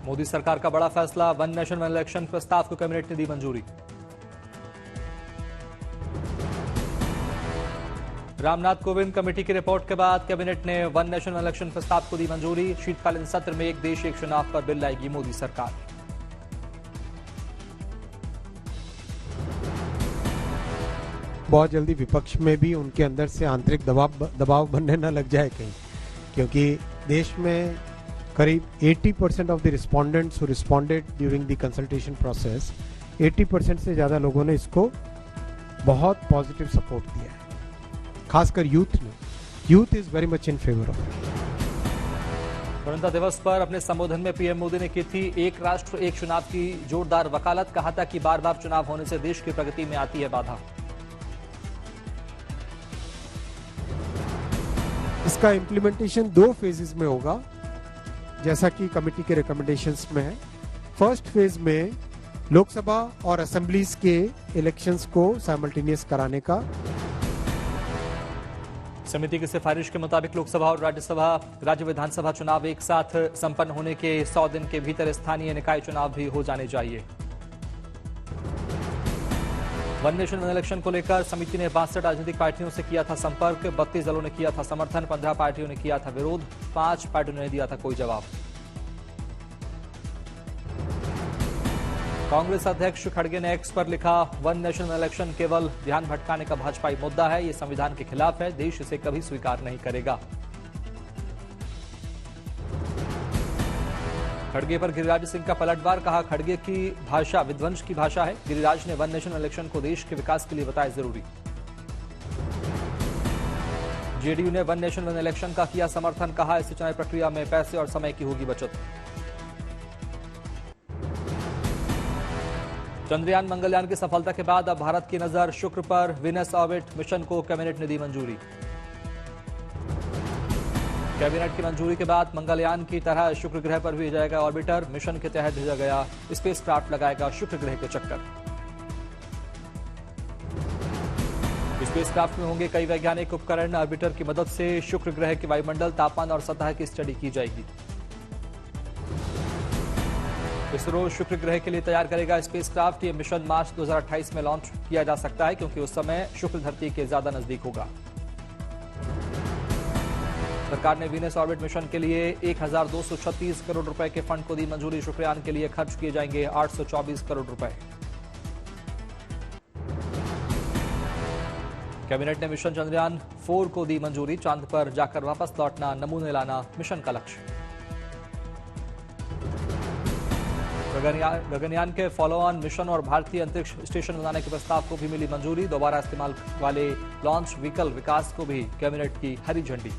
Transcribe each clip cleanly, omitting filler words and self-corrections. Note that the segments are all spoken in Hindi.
मोदी सरकार का बड़ा फैसला, वन नेशन वन इलेक्शन प्रस्ताव को कैबिनेट ने दी मंजूरी। रामनाथ कोविंद कमेटी की रिपोर्ट के बाद कैबिनेट ने वन नेशन वन इलेक्शन प्रस्ताव को दी मंजूरी। शीतकालीन सत्र में एक देश एक चुनाव पर बिल लाएगी मोदी सरकार। बहुत जल्दी विपक्ष में भी उनके अंदर से आंतरिक दबाव बनने न लग जाए कहीं, क्योंकि देश में करीब 80% of the respondents who responded during the consultation process, 80% से ज्यादा लोगों ने इसको बहुत पॉजिटिव सपोर्ट दिया है, खासकर यूथ ने। Youth is very much in favour of it. स्वतंत्रता दिवस पर अपने संबोधन में पीएम मोदी ने की थी एक राष्ट्र एक चुनाव की जोरदार वकालत। कहा था कि बार बार चुनाव होने से देश की प्रगति में आती है बाधा। इसका इम्प्लीमेंटेशन 2 फेजेस में होगा, जैसा कि कमेटी के रिकमेंडेशंस में है। फर्स्ट फेज में लोकसभा और असेंबलीज के इलेक्शंस को साइमल्टेनियस कराने का। समिति की सिफारिश के मुताबिक लोकसभा और राज्य विधानसभा चुनाव एक साथ संपन्न होने के 100 दिन के भीतर स्थानीय निकाय चुनाव भी हो जाने चाहिए। वन नेशन वन इलेक्शन को लेकर समिति ने 62 राजनीतिक पार्टियों से किया था संपर्क। 32 दलों ने किया था समर्थन, 15 पार्टियों ने किया था विरोध, 5 पार्टियों ने दिया था कोई जवाब। कांग्रेस अध्यक्ष खड़गे ने एक्स पर लिखा, वन नेशन वन इलेक्शन केवल ध्यान भटकाने का भाजपाई मुद्दा है, ये संविधान के खिलाफ है, देश इसे कभी स्वीकार नहीं करेगा। खड़गे पर गिरिराज सिंह का पलटवार। कहा, खड़गे की भाषा विध्वंस की भाषा है। गिरिराज ने वन नेशन इलेक्शन को देश के विकास के लिए बताया जरूरी। जेडीयू ने वन नेशन वन इलेक्शन का किया समर्थन। कहा, इससे चुनाव प्रक्रिया में पैसे और समय की होगी बचत। चंद्रयान मंगलयान की सफलता के बाद अब भारत की नजर शुक्र पर। वीनस ऑर्बिट मिशन को कैबिनेट ने दी मंजूरी। कैबिनेट की मंजूरी के बाद मंगलयान की तरह शुक्र ग्रह पर भी जाएगा ऑर्बिटर। मिशन के तहत भेजा गया स्पेसक्राफ्ट लगाएगा शुक्र ग्रह के चक्कर। स्पेसक्राफ्ट में होंगे कई वैज्ञानिक उपकरण। ऑर्बिटर की मदद से शुक्र ग्रह के वायुमंडल, तापमान और सतह की स्टडी की जाएगी। इसरो शुक्र ग्रह के लिए तैयार करेगा स्पेसक्राफ्ट। ये मिशन मार्च 2028 में लॉन्च किया जा सकता है, क्योंकि उस समय शुक्र धरती के ज्यादा नजदीक होगा। सरकार ने वीनस ऑर्बिट मिशन के लिए 1236 करोड़ रुपए के फंड को दी मंजूरी। शुक्रयान के लिए खर्च किए जाएंगे 824 करोड़ रुपए। कैबिनेट ने मिशन चंद्रयान 4 को दी मंजूरी। चांद पर जाकर वापस लौटना, नमूने लाना मिशन का लक्ष्य। गगनयान के फॉलो ऑन मिशन और भारतीय अंतरिक्ष स्टेशन बनाने के प्रस्ताव को भी मिली मंजूरी। दोबारा इस्तेमाल वाले लॉन्च व्हीकल विकास को भी कैबिनेट की हरी झंडी।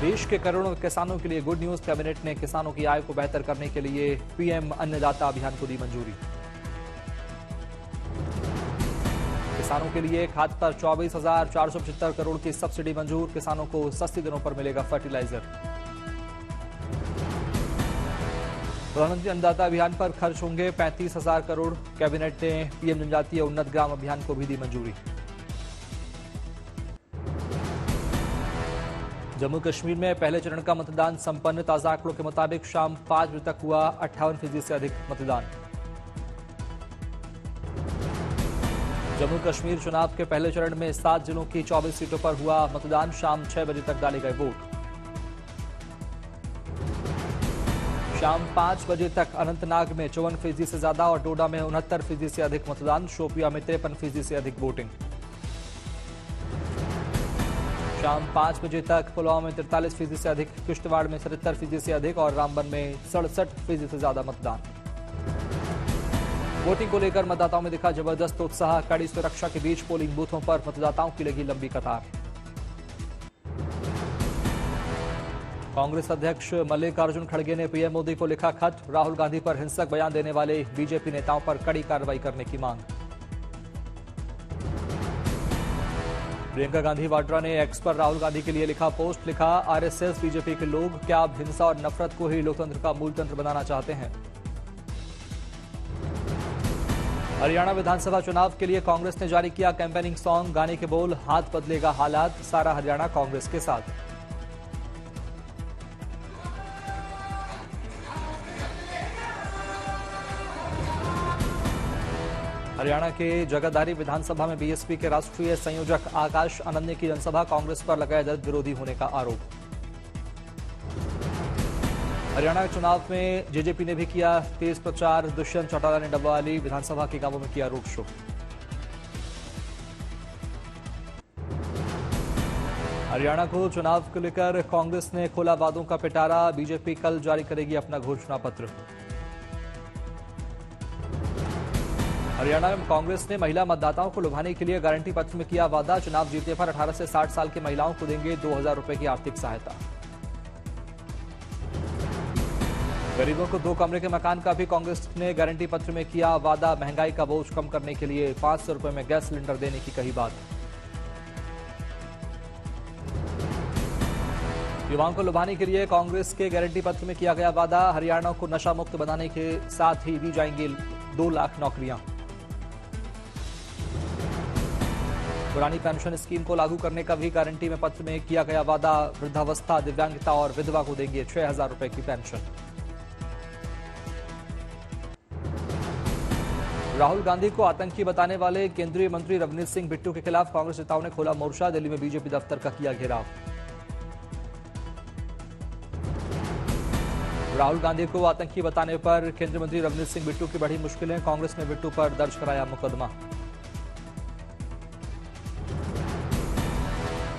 देश के करोड़ों किसानों के लिए गुड न्यूज। कैबिनेट ने किसानों की आय को बेहतर करने के लिए पीएम अन्नदाता अभियान को दी मंजूरी। किसानों के लिए खाद पर 24,475 करोड़ की सब्सिडी मंजूर। किसानों को सस्ती दिनों पर मिलेगा फर्टिलाइजर। प्रधानमंत्री अन्नदाता अभियान पर खर्च होंगे 35,000 करोड़। कैबिनेट ने पीएम जनजातीय उन्नत ग्राम अभियान को भी दी मंजूरी। जम्मू कश्मीर में पहले चरण का मतदान संपन्न। ताजा आंकड़ों के मुताबिक शाम 5 बजे तक हुआ 58% से अधिक मतदान। जम्मू कश्मीर चुनाव के पहले चरण में 7 जिलों की 24 सीटों पर हुआ मतदान। शाम 6 बजे तक डाले गए वोट। शाम 5 बजे तक अनंतनाग में 54% से ज्यादा और डोडा में 69% से अधिक मतदान। शोपिया में 53% से अधिक वोटिंग। शाम 5 बजे तक पुलवामा में 43% से अधिक, किश्तवाड़ में 77% से अधिक और रामबन में 67% से ज्यादा मतदान। वोटिंग को लेकर मतदाताओं में दिखा जबरदस्त उत्साह। कड़ी सुरक्षा के बीच पोलिंग बूथों पर मतदाताओं की लगी लंबी कतार। कांग्रेस अध्यक्ष मल्लिकार्जुन खड़गे ने पीएम मोदी को लिखा खत। राहुल गांधी पर हिंसक बयान देने वाले बीजेपी नेताओं पर कड़ी कार्रवाई करने की मांग। प्रियंका गांधी वाड्रा ने एक्स पर राहुल गांधी के लिए लिखा पोस्ट। लिखा, आरएसएस बीजेपी के लोग क्या अब हिंसा और नफरत को ही लोकतंत्र का मूल तंत्र बनाना चाहते हैं? हरियाणा विधानसभा चुनाव के लिए कांग्रेस ने जारी किया कैंपेनिंग सॉन्ग। गाने के बोल, हाथ बदलेगा हालात, सारा हरियाणा कांग्रेस के साथ। हरियाणा के जगाधरी विधानसभा में बीएसपी के राष्ट्रीय संयोजक आकाश आनंद की जनसभा, कांग्रेस पर लगाया दलित विरोधी होने का आरोप। हरियाणा चुनाव में जेजेपी ने भी किया तेज प्रचार, दुष्यंत चौटाला ने डबवाली विधानसभा के गांवों में किया रोड शो। हरियाणा को चुनाव को लेकर कांग्रेस ने खोला वादों का पिटारा, बीजेपी कल जारी करेगी अपना घोषणा पत्र। हरियाणा में कांग्रेस ने महिला मतदाताओं को लुभाने के लिए गारंटी पत्र में किया वादा, चुनाव जीतने पर 18 से 60 साल की महिलाओं को देंगे 2000 रुपए की आर्थिक सहायता। गरीबों को 2 कमरे के मकान का भी कांग्रेस ने गारंटी पत्र में किया वादा, महंगाई का बोझ कम करने के लिए 500 रुपए में गैस सिलेंडर देने की कही बात। युवाओं को लुभाने के लिए कांग्रेस के गारंटी पत्र में किया गया वादा, हरियाणा को नशा मुक्त बनाने के साथ ही दी जाएंगी 2 लाख नौकरियां। पुरानी पेंशन स्कीम को लागू करने का भी गारंटी में पत्र में किया गया वादा, वृद्धावस्था, दिव्यांगता और विधवा को देंगे 6000 रुपए की पेंशन। राहुल गांधी को आतंकी बताने वाले केंद्रीय मंत्री रवनीत सिंह बिट्टू के खिलाफ कांग्रेस नेताओं ने खोला मोर्चा, दिल्ली में बीजेपी दफ्तर का किया घेराव। राहुल गांधी को आतंकी बताने पर केंद्रीय मंत्री रवनीत सिंह बिट्टू की बढ़ी मुश्किलें, कांग्रेस ने बिट्टू पर दर्ज कराया मुकदमा।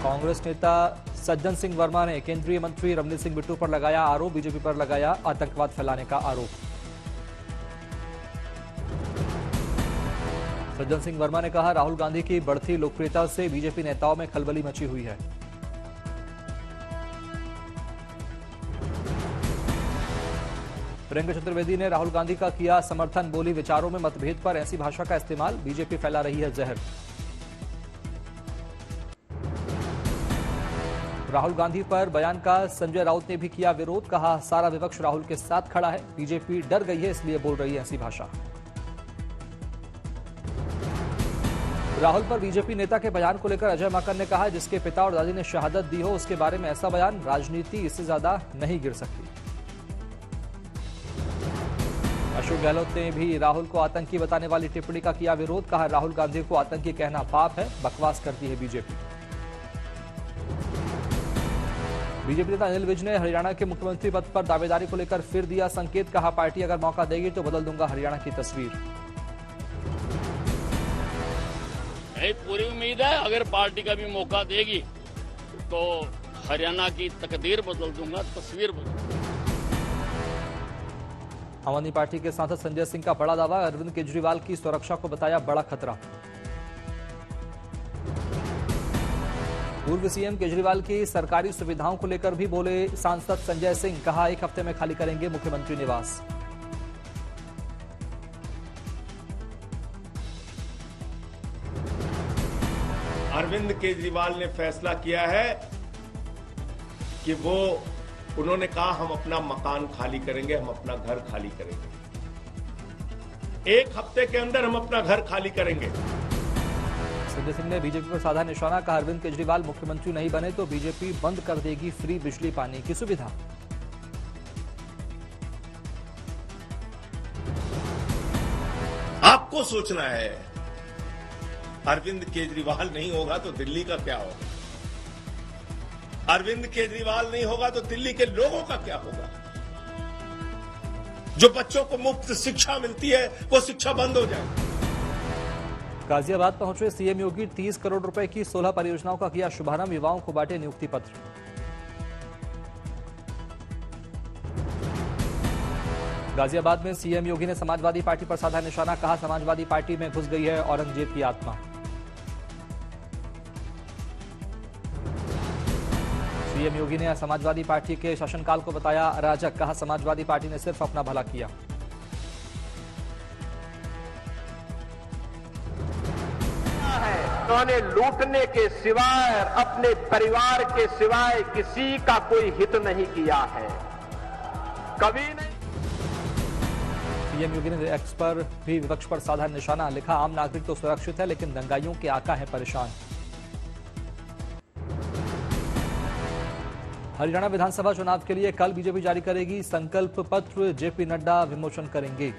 कांग्रेस नेता सज्जन सिंह वर्मा ने केंद्रीय मंत्री रवनीत सिंह बिट्टू पर लगाया आरोप, बीजेपी पर लगाया आतंकवाद फैलाने का आरोप। सज्जन सिंह वर्मा ने कहा, राहुल गांधी की बढ़ती लोकप्रियता से बीजेपी नेताओं में खलबली मची हुई है। प्रियंका चतुर्वेदी ने राहुल गांधी का किया समर्थन, बोली विचारों में मतभेद पर ऐसी भाषा का इस्तेमाल, बीजेपी फैला रही है जहर। राहुल गांधी पर बयान का संजय राउत ने भी किया विरोध, कहा सारा विपक्ष राहुल के साथ खड़ा है, बीजेपी डर गई है इसलिए बोल रही है ऐसी भाषा। राहुल पर बीजेपी नेता के बयान को लेकर अजय माकन ने कहा, जिसके पिता और दादी ने शहादत दी हो उसके बारे में ऐसा बयान, राजनीति इससे ज्यादा नहीं गिर सकती। अशोक गहलोत ने भी राहुल को आतंकी बताने वाली टिप्पणी का किया विरोध, कहा राहुल गांधी को आतंकी कहना पाप है, बकवास करती है बीजेपी। बीजेपी नेता अनिल विज ने हरियाणा के मुख्यमंत्री पद पर दावेदारी को लेकर फिर दिया संकेत, कहा पार्टी अगर मौका देगी तो बदल दूंगा हरियाणा की तस्वीर। पूरी उम्मीद है अगर पार्टी का भी मौका देगी तो हरियाणा की तकदीर बदल दूंगा, तस्वीर बदल दूंगा। आम आदमी पार्टी के सांसद संजय सिंह का बड़ा दावा, अरविंद केजरीवाल की सुरक्षा को बताया बड़ा खतरा। पूर्व सीएम केजरीवाल की सरकारी सुविधाओं को लेकर भी बोले सांसद संजय सिंह, कहा 1 हफ्ते में खाली करेंगे मुख्यमंत्री निवास। अरविंद केजरीवाल ने फैसला किया है कि उन्होंने कहा हम अपना मकान खाली करेंगे, हम अपना घर खाली करेंगे। 1 हफ्ते के अंदर हम अपना घर खाली करेंगे। संजय सिंह ने बीजेपी पर साधा निशाना, कहा अरविंद केजरीवाल मुख्यमंत्री नहीं बने तो बीजेपी बंद कर देगी फ्री बिजली पानी की सुविधा। आपको सोचना है, अरविंद केजरीवाल नहीं होगा तो दिल्ली का क्या होगा, अरविंद केजरीवाल नहीं होगा तो दिल्ली के लोगों का क्या होगा। जो बच्चों को मुफ्त शिक्षा मिलती है वो शिक्षा बंद हो जाए। गाजियाबाद पहुंचे सीएम योगी, 30 करोड़ रुपए की 16 परियोजनाओं का किया शुभारंभ, युवाओं को बांटे नियुक्ति पत्र। गाजियाबाद में सीएम योगी ने समाजवादी पार्टी पर साधा निशाना, कहा समाजवादी पार्टी में घुस गई है औरंगजेब की आत्मा। सीएम योगी ने समाजवादी पार्टी के शासनकाल को बताया अराजक, कहा समाजवादी पार्टी ने सिर्फ अपना भला किया। उन्होंने लूटने के सिवाय, अपने परिवार के सिवाय किसी का कोई हित नहीं किया है, कभी नहीं। सीएम योगी ने एक्स पर भी विपक्ष पर साधा निशाना, लिखा आम नागरिक तो सुरक्षित है लेकिन दंगाइयों के आका है परेशान। हरियाणा विधानसभा चुनाव के लिए कल बीजेपी जारी करेगी संकल्प पत्र, जेपी नड्डा विमोचन करेंगे।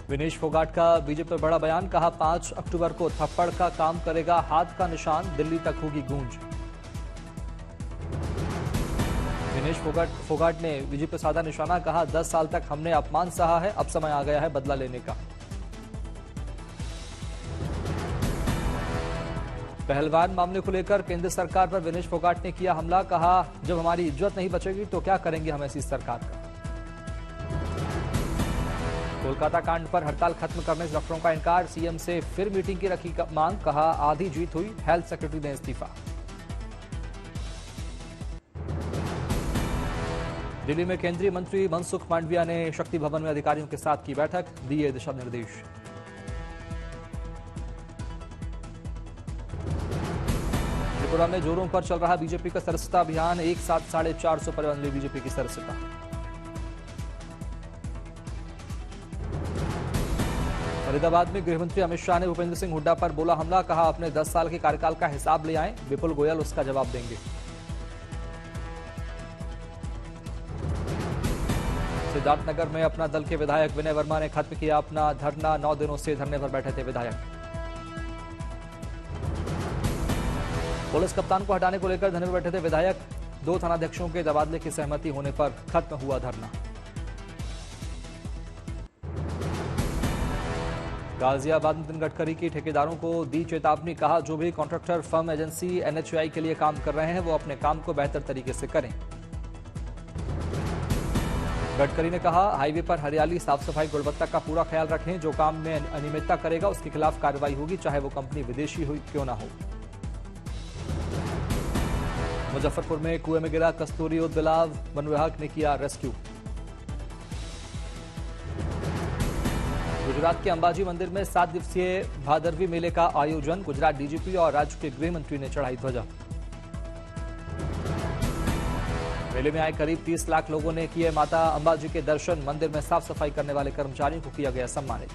विनेश फोगाट का बीजेपी पर बड़ा बयान, कहा 5 अक्टूबर को थप्पड़ का काम करेगा हाथ का निशान, दिल्ली तक होगी गूंज। विनेश फोगाट ने बीजेपी पर साधा निशाना, कहा 10 साल तक हमने अपमान सहा है, अब समय आ गया है बदला लेने का। पहलवान मामले को लेकर केंद्र सरकार पर विनेश फोगाट ने किया हमला, कहा जब हमारी इज्जत नहीं बचेगी तो क्या करेंगे हम ऐसी सरकार का। कोलकाता कांड पर हड़ताल खत्म करने से डॉक्टरों का इनकार, सीएम से फिर मीटिंग की रखी मांग, कहा आधी जीत हुई, हेल्थ सेक्रेटरी ने इस्तीफा। दिल्ली में केंद्रीय मंत्री मनसुख मांडविया ने शक्ति भवन में अधिकारियों के साथ की बैठक, दिए दिशा निर्देश। त्रिपुरा में जोरों पर चल रहा बीजेपी का सदस्यता अभियान, एक साथ 450 परिवारों ने बीजेपी की सदस्यता। फरीदाबाद में गृहमंत्री अमित शाह ने भूपेंद्र सिंह हुड्डा पर बोला हमला, कहा अपने 10 साल के कार्यकाल का हिसाब ले आएं, विपुल गोयल उसका जवाब देंगे। सिद्धार्थनगर में अपना दल के विधायक विनय वर्मा ने खत्म किया अपना धरना, 9 दिनों से धरने पर बैठे थे विधायक। पुलिस कप्तान को हटाने को लेकर धरने पर बैठे थे विधायक, 2 थानाध्यक्षों के तबादले की सहमति होने पर खत्म हुआ धरना। गाजियाबाद में नितिन गडकरी की ठेकेदारों को दी चेतावनी, कहा जो भी कॉन्ट्रैक्टर फर्म एजेंसी एनएचएआई के लिए काम कर रहे हैं वो अपने काम को बेहतर तरीके से करें। गडकरी ने कहा हाईवे पर हरियाली, साफ सफाई, गुणवत्ता का पूरा ख्याल रखें, जो काम में अनियमितता करेगा उसके खिलाफ कार्रवाई होगी, चाहे वो कंपनी विदेशी हो क्यों ना हो। मुजफ्फरपुर में कुएं में गिरा कस्तूरी उद बिलाव, वन विभाग ने किया रेस्क्यू। गुजरात के अंबाजी मंदिर में 7 दिवसीय भादरवी मेले का आयोजन, गुजरात डीजीपी और राज्य के गृह मंत्री ने चढ़ाई ध्वजा। मेले में आए करीब 30 लाख लोगों ने किए माता अंबाजी के दर्शन, मंदिर में साफ सफाई करने वाले कर्मचारियों को किया गया सम्मानित।